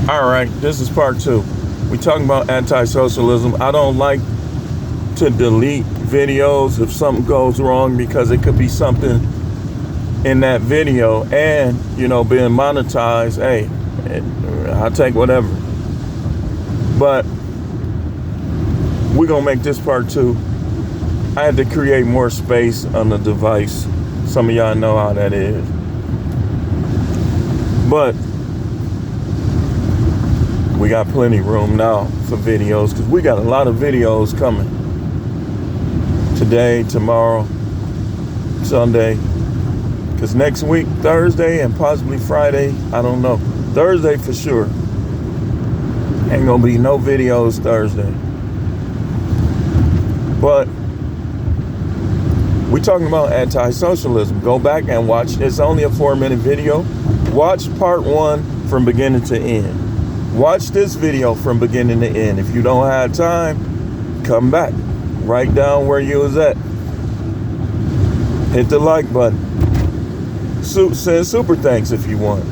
All right, this is part two. We talking about anti-socialism. I don't like to delete videos if something goes wrong because it could be something in that video and, being monetized. Hey, I'll take whatever. But we're going to make this part two. I had to create more space on the device. Some of y'all know how that is. But we got plenty of room now for videos because we got a lot of videos coming. Today, tomorrow, Sunday. Because next week, Thursday and possibly Friday, I don't know. Thursday for sure. Ain't gonna be no videos Thursday. But we talking about anti-socialism. Go back and watch. It's only a 4-minute video. Watch part one from beginning to end. Watch this video from beginning to end. If you don't have time, come back. Right down where you was at. Hit the like button. Send super thanks if you want.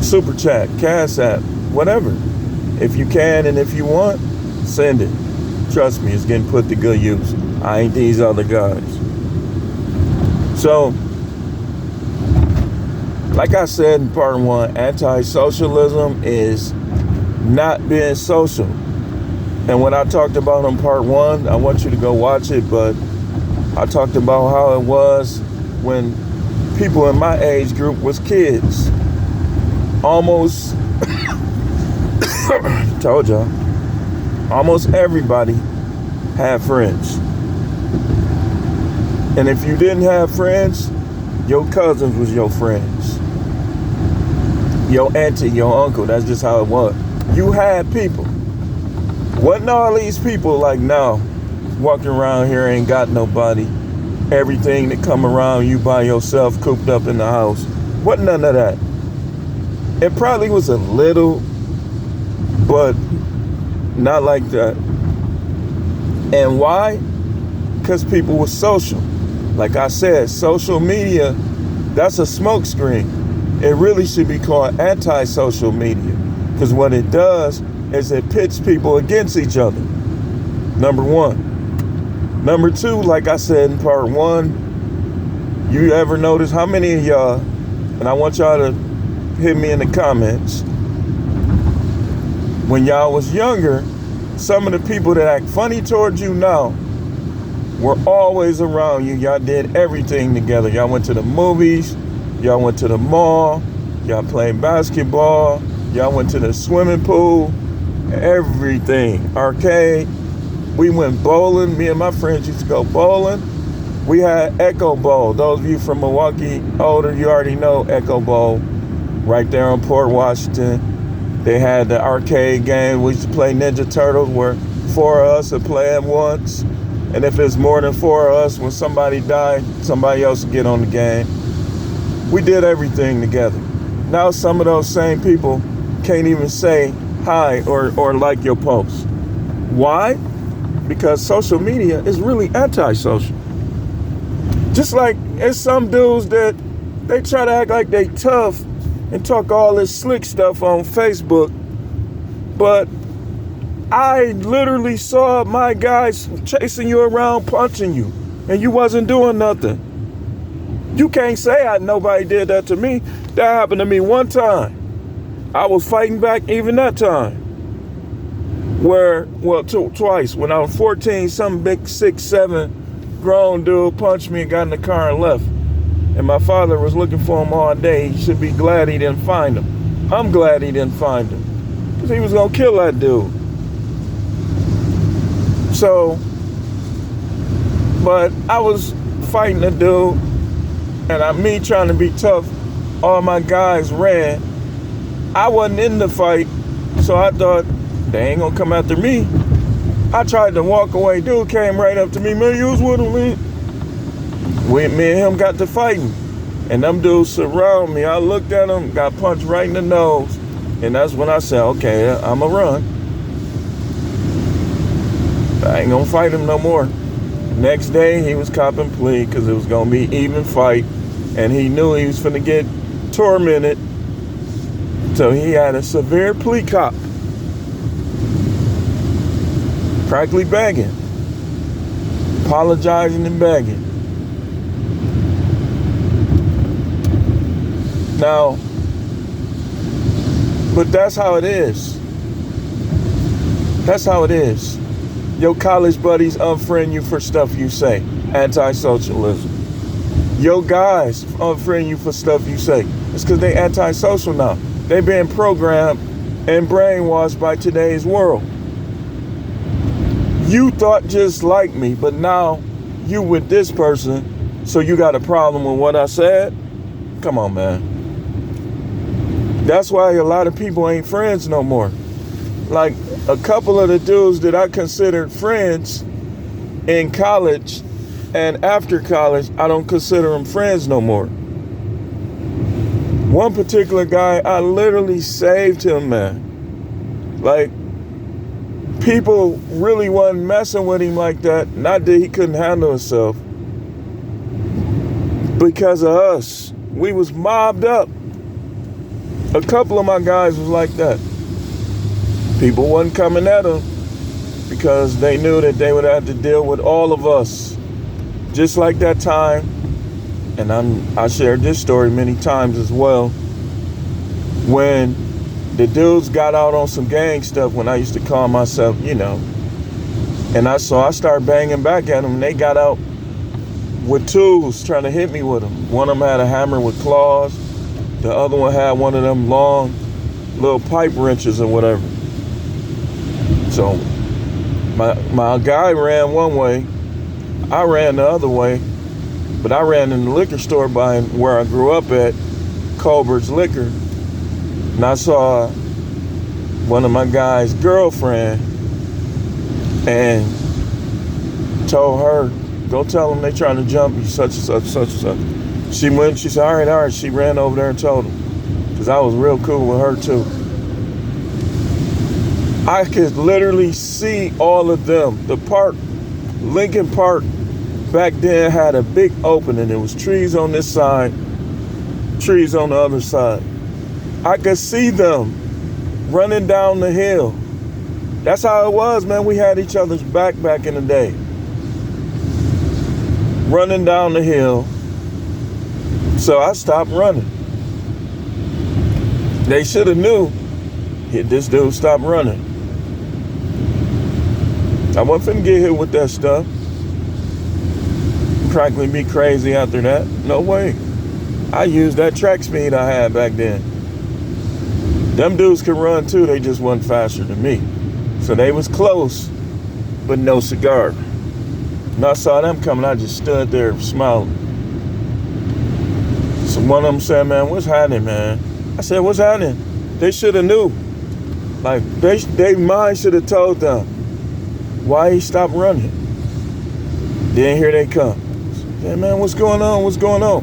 Super chat, Cash App, whatever. If you can and if you want, send it. Trust me, it's getting put to good use. I ain't these other guys. So, like I said in part one, anti-socialism is not being social. And what I talked about in part one, I want you to go watch it, but I talked about how it was when people in my age group was kids. Almost, told y'all, almost everybody had friends. And if you didn't have friends, your cousins was your friends. Your auntie, your uncle, that's just how it was. You had people. Wasn't all these people like now, walking around here ain't got nobody. Everything that come around you by yourself, cooped up in the house. Wasn't none of that. It probably was a little, but not like that. And why? Because people were social. Like I said, social media, that's a smokescreen. It really should be called anti-social media. Because what it does is it pits people against each other. Number one. Number two, like I said in part one, you ever notice how many of y'all, and I want y'all to hit me in the comments, when y'all was younger, some of the people that act funny towards you now were always around you. Y'all did everything together. Y'all went to the movies, y'all went to the mall, y'all played basketball, y'all went to the swimming pool, everything. Arcade. We went bowling. Me and my friends used to go bowling. We had Echo Bowl. Those of you from Milwaukee older, you already know Echo Bowl. Right there on Port Washington. They had the arcade game. We used to play Ninja Turtles where 4 of us would play at once. And if it's more than 4 of us, when somebody died, somebody else would get on the game. We did everything together. Now some of those same people can't even say hi or like your post. Why? Because social media is really anti-social. Just like there's some dudes that they try to act like they tough and talk all this slick stuff on Facebook, but I literally saw my guys chasing you around, punching you, and you wasn't doing nothing. You can't say nobody did that to me. That happened to me one time. I was fighting back even that time. Twice. When I was 14, some big 6'7" grown dude punched me and got in the car and left. And my father was looking for him all day. He should be glad he didn't find him. I'm glad he didn't find him. Because he was going to kill that dude. So, but I was fighting the dude. And me trying to be tough, all my guys ran. I wasn't in the fight. So I thought, they ain't gonna come after me. I tried to walk away. Dude came right up to me. Man, you was with him, man. Me and him got to fighting. And them dudes surround me. I looked at him, got punched right in the nose. And that's when I said, okay, I'ma run. I ain't gonna fight him no more. Next day, he was copping plea because it was gonna be even fight. And he knew he was finna get tormented. So he had a severe plea cop, practically begging, apologizing and begging. Now, but that's how it is. That's how it is. Your college buddies unfriend you for stuff you say. Anti-socialism. Your guys unfriend you for stuff you say. It's because they anti-social now. They been programmed and brainwashed by today's world. You thought just like me, but now you with this person, so you got a problem with what I said? Come on, man. That's why a lot of people ain't friends no more. Like a couple of the dudes that I considered friends in college and after college, I don't consider them friends no more. One particular guy, I literally saved him, man. Like, people really wasn't messing with him like that. Not that he couldn't handle himself. Because of us. We was mobbed up. A couple of my guys was like that. People wasn't coming at him because they knew that they would have to deal with all of us. Just like that time, and I shared this story many times as well, when the dudes got out on some gang stuff when I used to call myself, and I started banging back at them, and they got out with tools trying to hit me with them. One of them had a hammer with claws. The other one had one of them long little pipe wrenches or whatever. So my guy ran one way, I ran the other way, but I ran in the liquor store by where I grew up at, Colbert's Liquor, and I saw one of my guy's girlfriend and told her, go tell them they trying to jump you, such and such, such and such. She went, she said, all right. She ran over there and told him, because I was real cool with her too. I could literally see all of them. The park, Lincoln Park, back then had a big opening. There was trees on this side, trees on the other side. I could see them running down the hill. That's how it was, man. We had each other's back in the day. Running down the hill. So I stopped running. They should have knew this dude stopped running. I wasn't finna get hit with that stuff. Practically be crazy after that. No way. I used that track speed I had back then. Them dudes could run too, they just wasn't faster than me. So they was close, but no cigar. When I saw them coming, I just stood there smiling. So one of them said, man, what's happening, man? I said, what's happening? They should have knew. Like, they mind should have told them why he stopped running. Then here they come. Yeah, man, what's going on? What's going on?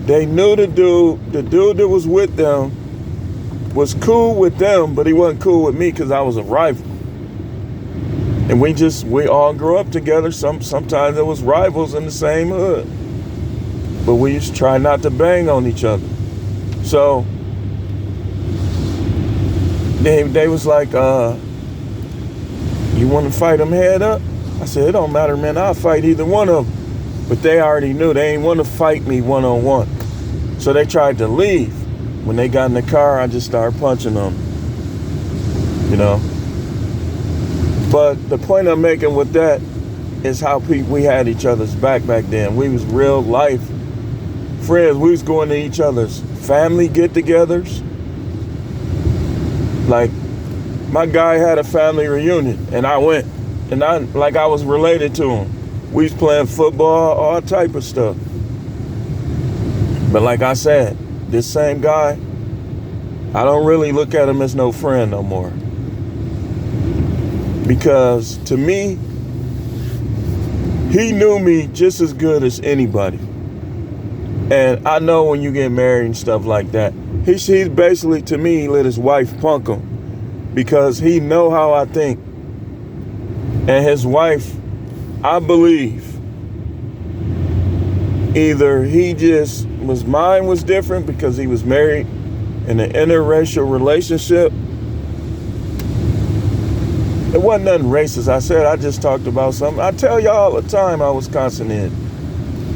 They knew the dude that was with them was cool with them, but he wasn't cool with me because I was a rival. And we all grew up together. Sometimes there was rivals in the same hood. But we used to try not to bang on each other. So they was like, you want to fight them head up? I said, it don't matter, man. I'll fight either one of them. But they already knew they ain't want to fight me one-on-one. So they tried to leave. When they got in the car, I just started punching them. But the point I'm making with that is how we had each other's back then. We was real life friends. We was going to each other's family get-togethers. Like, my guy had a family reunion, and I went. And I was related to him. We was playing football, all type of stuff. But like I said, this same guy, I don't really look at him as no friend no more. Because to me, he knew me just as good as anybody. And I know when you get married and stuff like that, he's basically, to me, he let his wife punk him. Because he know how I think. And his wife, I believe, either he just, his mind was different because he was married in an interracial relationship, it wasn't nothing racist. I just talked about something. I tell y'all all the time I was Wisconsin in.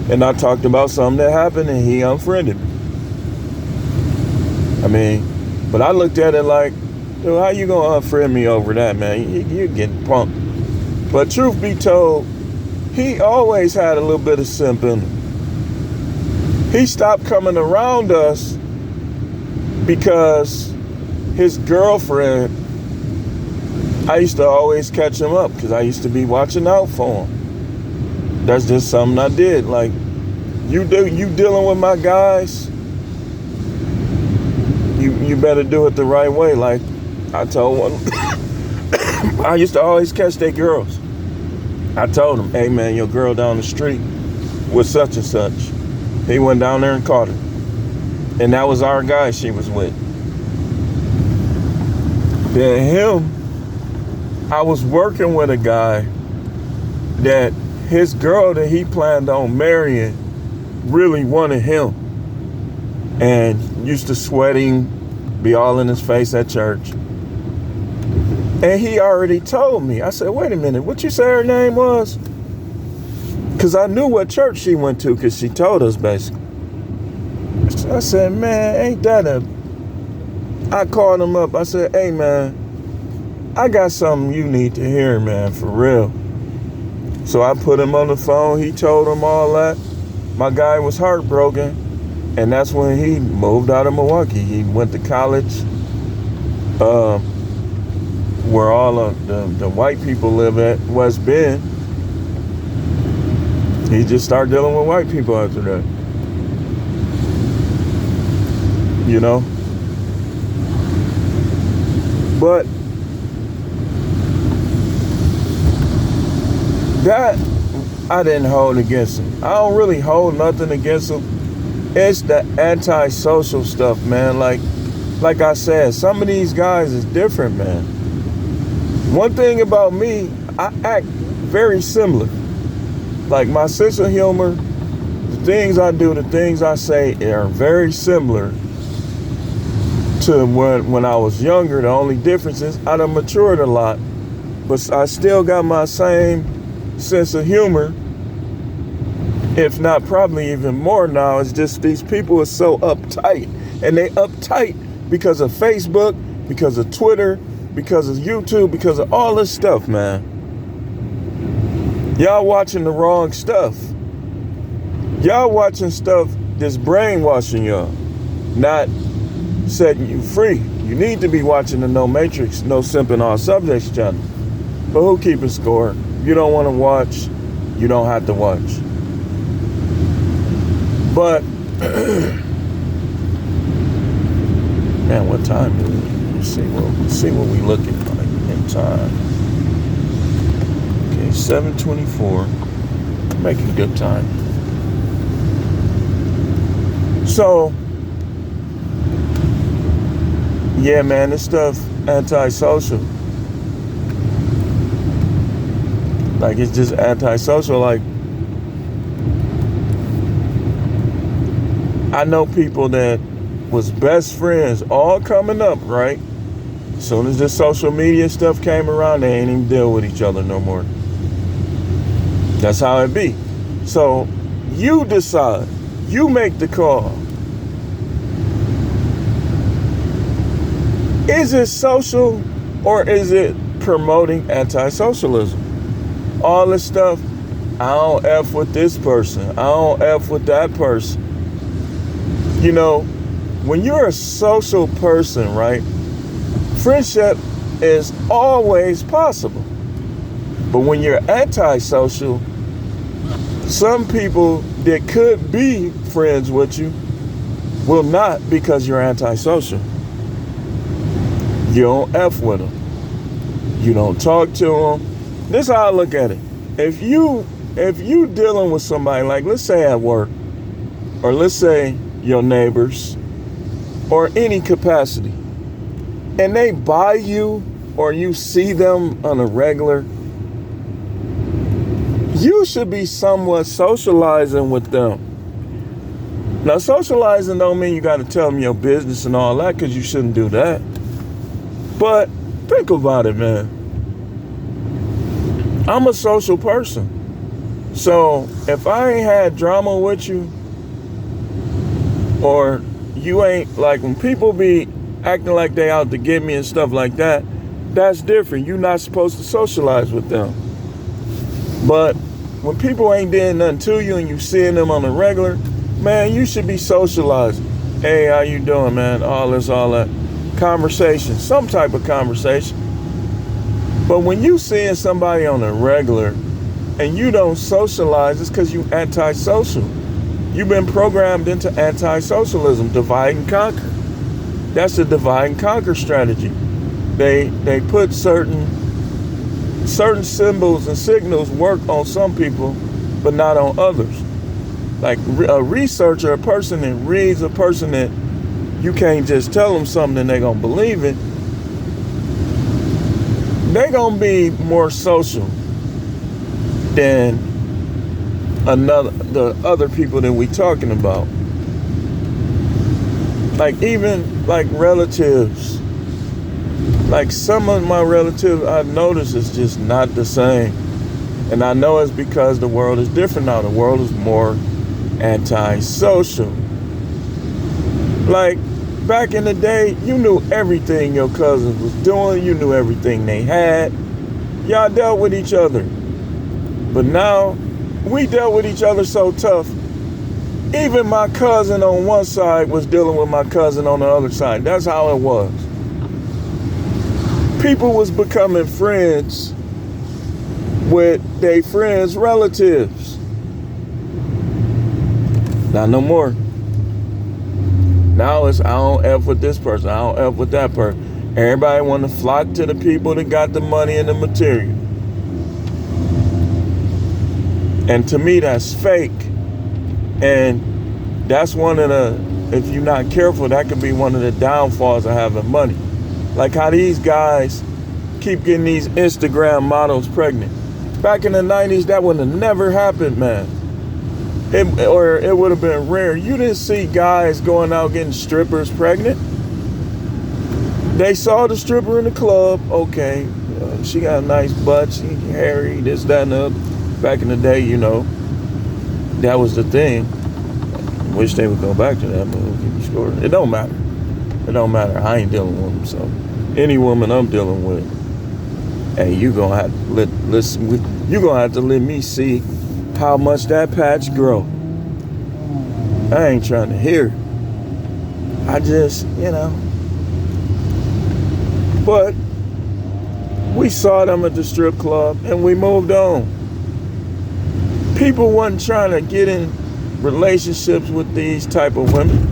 And I talked about something that happened and he unfriended me. I mean, but I looked at it like, dude, how you gonna unfriend me over that, man? You're getting punked. But truth be told, he always had a little bit of simp in him. He stopped coming around us because his girlfriend, I used to always catch him up because I used to be watching out for him. That's just something I did. Like, you dealing with my guys, you better do it the right way. Like I told one, I used to always catch their girls. I told him, hey man, your girl down the street with such and such. He went down there and caught her. And that was our guy she was with. Then him, I was working with a guy that his girl that he planned on marrying really wanted him. And used to sweat him, be all in his face at church. And he already told me. I said, wait a minute, what you say her name was? Because I knew what church she went to because she told us basically. I said, man, ain't that I called him up. I said, hey, man, I got something you need to hear, man, for real. So I put him on the phone. He told him all that. My guy was heartbroken. And that's when he moved out of Milwaukee. He went to college where all of the white people live at, West Bend. He just started dealing with white people after that. You know? But that I didn't hold against him. I don't really hold nothing against him. It's the anti-social stuff, man. Like I said, some of these guys is different, man. One thing about me, I act very similar. Like my sense of humor, the things I do, the things I say are very similar to when I was younger. The only difference is I done matured a lot, but I still got my same sense of humor. If not, probably even more now. It's just these people are so uptight. And they uptight because of Facebook, because of Twitter, because of YouTube, because of all this stuff, man. Y'all watching the wrong stuff. Y'all watching stuff that's brainwashing y'all, not setting you free. You need to be watching the No Matrix, No Simping All Subjects channel. But who keeping score? You don't want to watch, you don't have to watch. But, man, what time is it? Let's see what we looking like in time. Okay, 7:24. Making good time. So, yeah, man, this stuff anti-social. Like, it's just anti-social. Like, I know people that was best friends all coming up, right? As soon as this social media stuff came around, they ain't even deal with each other no more. That's how it be. So you decide, you make the call. Is it social or is it promoting anti-socialism? All this stuff, I don't F with this person, I don't F with that person. You know, when you're a social person, right, friendship is always possible. But when you're antisocial, some people that could be friends with you will not because you're antisocial. You don't F with them. You don't talk to them. This is how I look at it. If you dealing with somebody, like let's say at work, or let's say your neighbors, or any capacity, and they buy you or you see them on a regular, you should be somewhat socializing with them. Now, socializing don't mean you got to tell them your business and all that, because you shouldn't do that. But think about it, man. I'm a social person. So if I ain't had drama with you, or you ain't, like when people be acting like they out to get me and stuff like that, that's different. You're not supposed to socialize with them. But when people ain't doing nothing to you and you seeing them on a regular, man, you should be socializing. Hey, how you doing, man? All that. Conversation, some type of conversation. But when you seeing somebody on a regular and you don't socialize, it's because you antisocial. You've been programmed into anti-socialism, divide and conquer. That's the divide and conquer strategy. They put certain symbols and signals work on some people, but not on others. Like a researcher, a person that reads, a person that you can't just tell them something and they're going to believe it. They're going to be more social than the other people that we talking about. Like even like relatives. Like some of my relatives I've noticed is just not the same. And I know it's because the world is different now. The world is more anti-social. Like back in the day, you knew everything your cousins was doing. You knew everything they had. Y'all dealt with each other. But now, we dealt with each other so tough. Even my cousin on one side was dealing with my cousin on the other side. That's how it was. People was becoming friends with their friends' relatives. Not no more. Now it's I don't F with this person, I don't F with that person. Everybody want to flock to the people that got the money and the material. And to me, that's fake. And that's one of the, if you're not careful, that could be one of the downfalls of having money. Like how these guys keep getting these Instagram models pregnant. Back in the 90s, that would have never happened, man. It would have been rare. You didn't see guys going out getting strippers pregnant. They saw the stripper in the club. Okay, she got a nice butt, she hairy, this, that, and the other. Back in the day, you know, that was the thing. Wish they would go back to that, but we'll keep you score. It don't matter. It don't matter. I ain't dealing with them. So any woman I'm dealing with, hey, you gonna have to let me see how much that patch grow. I ain't trying to hear it. I just, you know. But we saw them at the strip club and we moved on. People wasn't trying to get in relationships with these type of women.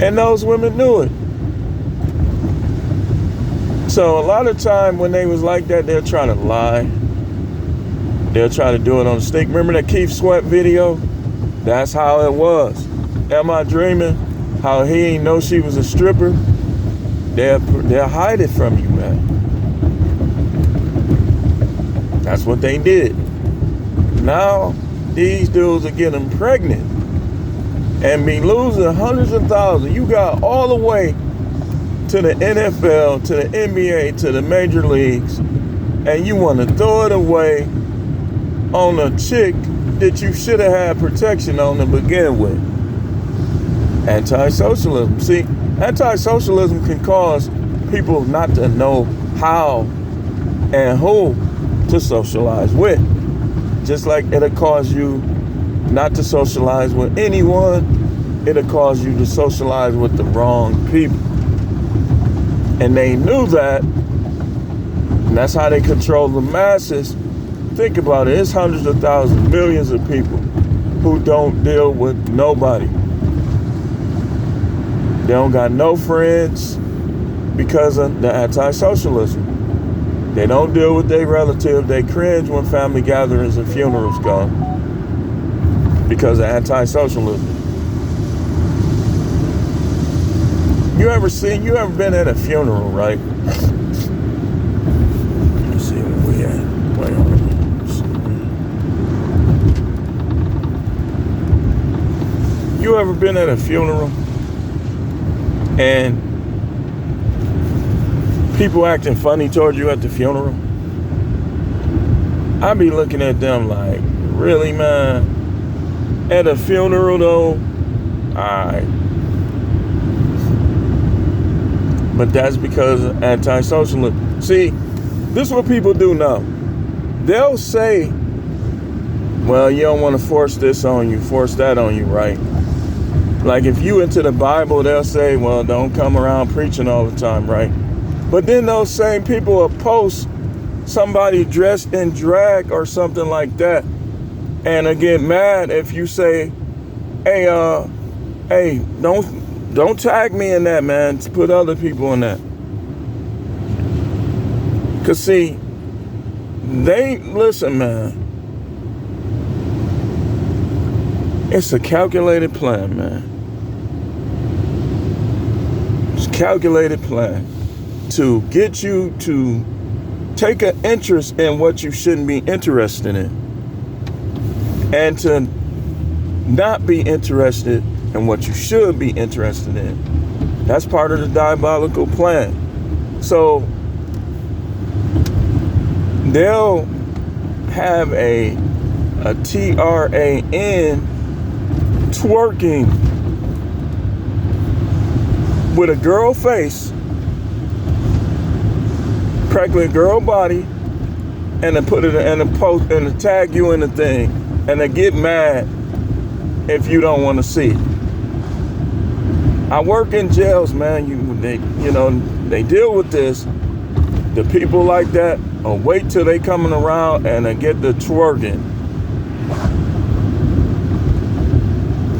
And those women knew it. So a lot of time when they was like that, they'll try to lie. They'll try to do it on the stick. Remember that Keith Sweat video? That's how it was. Am I dreaming? How he ain't know she was a stripper? They'll hide it from you, man. That's what they did. Now, these dudes are getting pregnant and be losing hundreds of thousands. You got all the way to the NFL, to the NBA, to the major leagues, and you want to throw it away on a chick that you should have had protection on to begin with. Anti-socialism. See, anti-socialism can cause people not to know how and who to socialize with. Just like it'll cause you not to socialize with anyone, it'll cause you to socialize with the wrong people. And they knew that, and that's how they control the masses. Think about it, it's hundreds of thousands, millions of people who don't deal with nobody. They don't got no friends because of the anti-socialism. They don't deal with their relative. They cringe when family gatherings and funerals come because of anti-socialism. You ever been at a funeral, right? Let's see where we at. Wait on it. You ever been at a funeral and people acting funny toward you at the funeral? I be looking at them like, really, man? At a funeral, though? Alright. But that's because of anti-socialism. See, this is what people do now. They'll say, well, you don't want to force this on you, force that on you, right? Like if you into the Bible, they'll say, well, don't come around preaching all the time, right? But then those same people will post somebody dressed in drag or something like that, and I get mad if you say, hey, don't tag me in that, man. Put other people in that. Cause see, listen, man. It's a calculated plan, man. It's a calculated plan to get you to take an interest in what you shouldn't be interested in, and to not be interested in what you should be interested in. That's part of the diabolical plan. So they'll have a TRAN twerking with a girl face, practically a girl body, and then put it in a post and tag you in the thing, and they get mad if you don't want to see it. I work in jails, man. They deal with this. The people like that wait till they coming around and they get the twerking.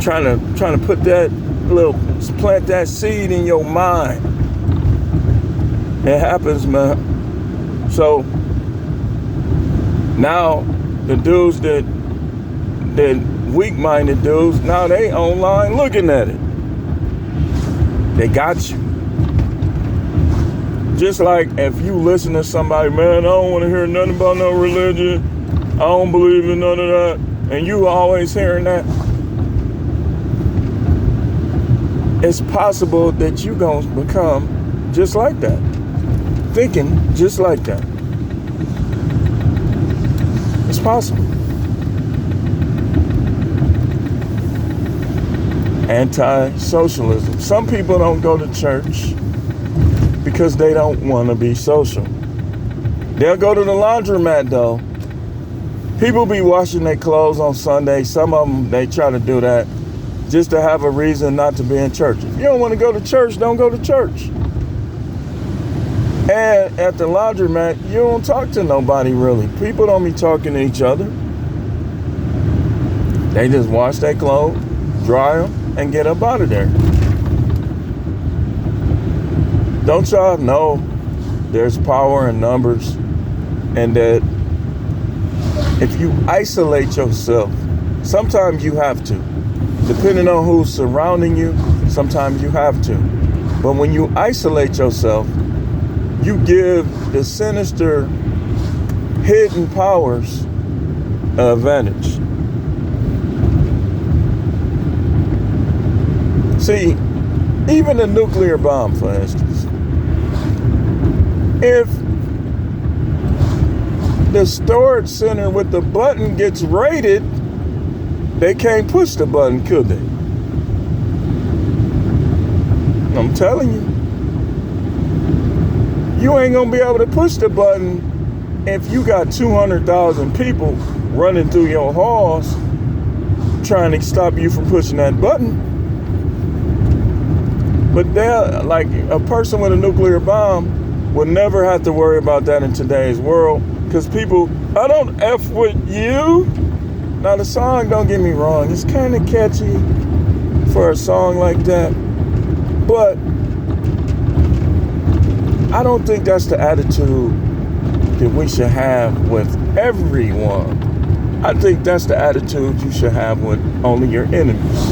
Trying to put plant that seed in your mind. It happens, man. So now the dudes that weak-minded dudes, now they online looking at it. They got you. Just like if you listen to somebody, man, I don't want to hear nothing about no religion. I don't believe in none of that. And you always hearing that. It's possible that you gonna become just like that. Thinking just like that. It's possible. Anti-socialism. Some people don't go to church because they don't want to be social. They'll go to the laundromat though. People be washing their clothes on Sunday. Some of them, they try to do that just to have a reason not to be in church. If you don't want to go to church, don't go to church. And at the laundromat, you don't talk to nobody really. People don't be talking to each other. They just wash their clothes, dry them, and get up out of there. Don't y'all know there's power in numbers, and that if you isolate yourself, sometimes you have to. Depending on who's surrounding you, sometimes you have to. But when you isolate yourself, you give the sinister hidden powers an advantage. See, even a nuclear bomb, for instance, if the storage center with the button gets raided, they can't push the button, could they? I'm telling you. You ain't gonna be able to push the button if you got 200,000 people running through your halls trying to stop you from pushing that button. But they're like, a person with a nuclear bomb would never have to worry about that in today's world, because people, I don't F with you. Now the song, don't get me wrong, it's kind of catchy for a song like that, but I don't think that's the attitude that we should have with everyone. I think that's the attitude you should have with only your enemies.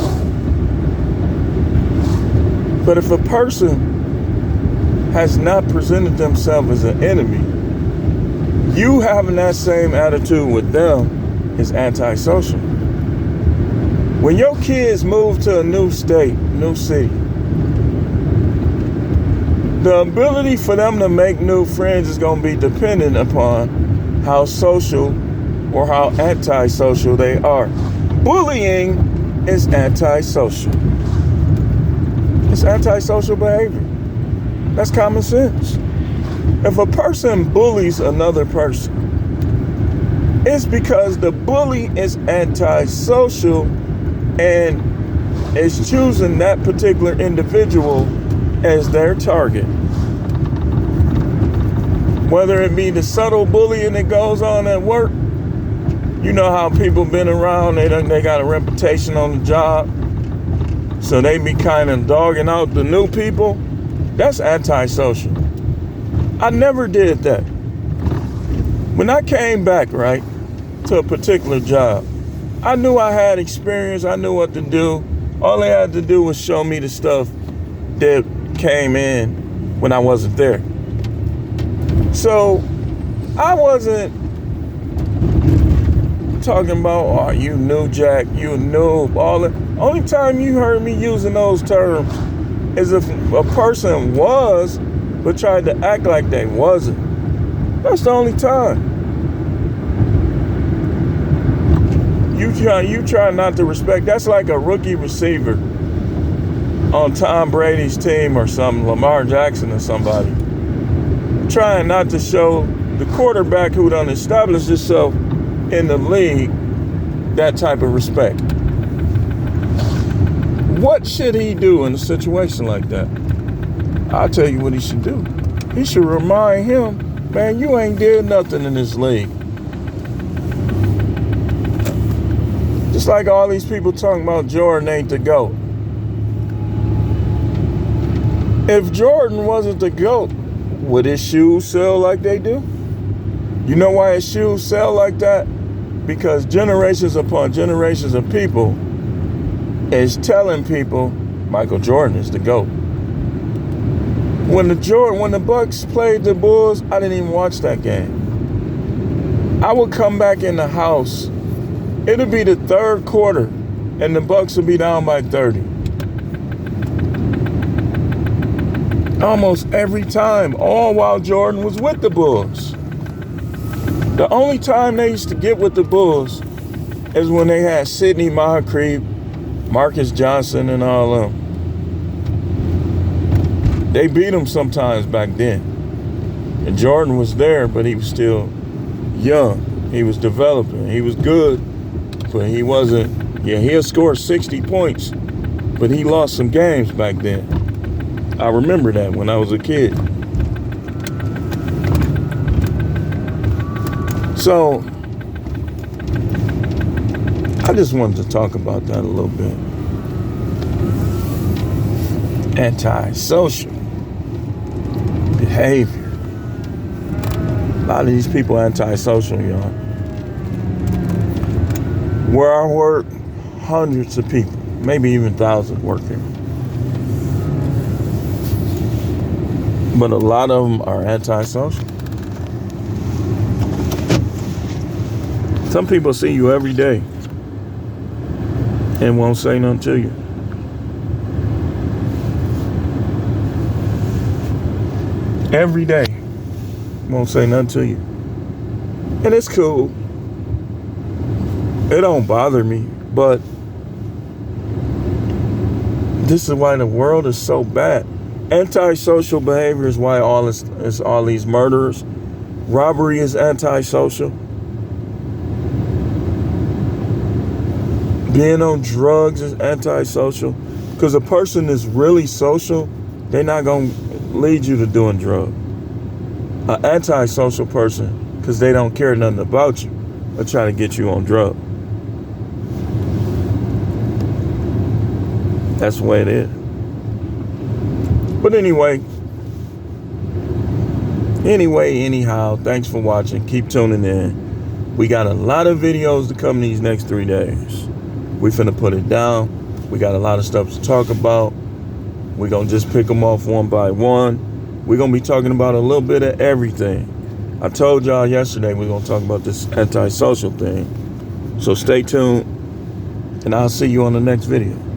But if a person has not presented themselves as an enemy, you having that same attitude with them is antisocial. When your kids move to a new state, new city, the ability for them to make new friends is going to be dependent upon how social or how antisocial they are. Bullying is antisocial. It's antisocial behavior. That's common sense. If a person bullies another person, it's because the bully is antisocial and is choosing that particular individual as their target. Whether it be the subtle bullying that goes on at work, you know how people been around, they got a reputation on the job, so they be kind of dogging out the new people. That's antisocial. I never did that. When I came back, right, to a particular job, I knew I had experience. I knew what to do. All they had to do was show me the stuff that came in when I wasn't there. So I wasn't talking about, oh, you new jack, you noob, all that. Only time you heard me using those terms is if a person was, but tried to act like they wasn't. That's the only time. You try not to respect. That's like a rookie receiver on Tom Brady's team or something, Lamar Jackson or somebody, trying not to show the quarterback who done established himself in the league that type of respect. What should he do in a situation like that? I'll tell you what he should do. He should remind him, man, you ain't did nothing in this league. Just like all these people talking about Jordan ain't the GOAT. If Jordan wasn't the GOAT, would his shoes sell like they do? You know why his shoes sell like that? Because generations upon generations of people is telling people Michael Jordan is the GOAT. When the Bucks played the Bulls, I didn't even watch that game. I would come back in the house. It'd be the third quarter, and the Bucks would be down by 30. Almost every time, all while Jordan was with the Bulls. The only time they used to get with the Bulls is when they had Sidney Moncrief, Marcus Johnson, and all of them. They beat them sometimes back then. And Jordan was there, but he was still young. He was developing. He was good, but he wasn't. Yeah, he'll score 60 points, but he lost some games back then. I remember that when I was a kid. So, I just wanted to talk about that a little bit. Anti-social behavior. A lot of these people are anti-social, y'all. Where I work, hundreds of people, maybe even thousands work here. But a lot of them are anti-social. Some people see you every day and won't say nothing to you. Every day, won't say nothing to you. And it's cool. It don't bother me, but this is why the world is so bad. Antisocial behavior is why all these murderers. Robbery is antisocial. Being on drugs is antisocial. Because a person is really social, they're not going to lead you to doing drugs. An antisocial person, because they don't care nothing about you, will try to get you on drugs. That's the way it is. But anyhow, thanks for watching. Keep tuning in. We got a lot of videos to come these next 3 days. We finna put it down. We got a lot of stuff to talk about. We're going to just pick them off one by one. We're going to be talking about a little bit of everything. I told y'all yesterday we're going to talk about this antisocial thing. So stay tuned. And I'll see you on the next video.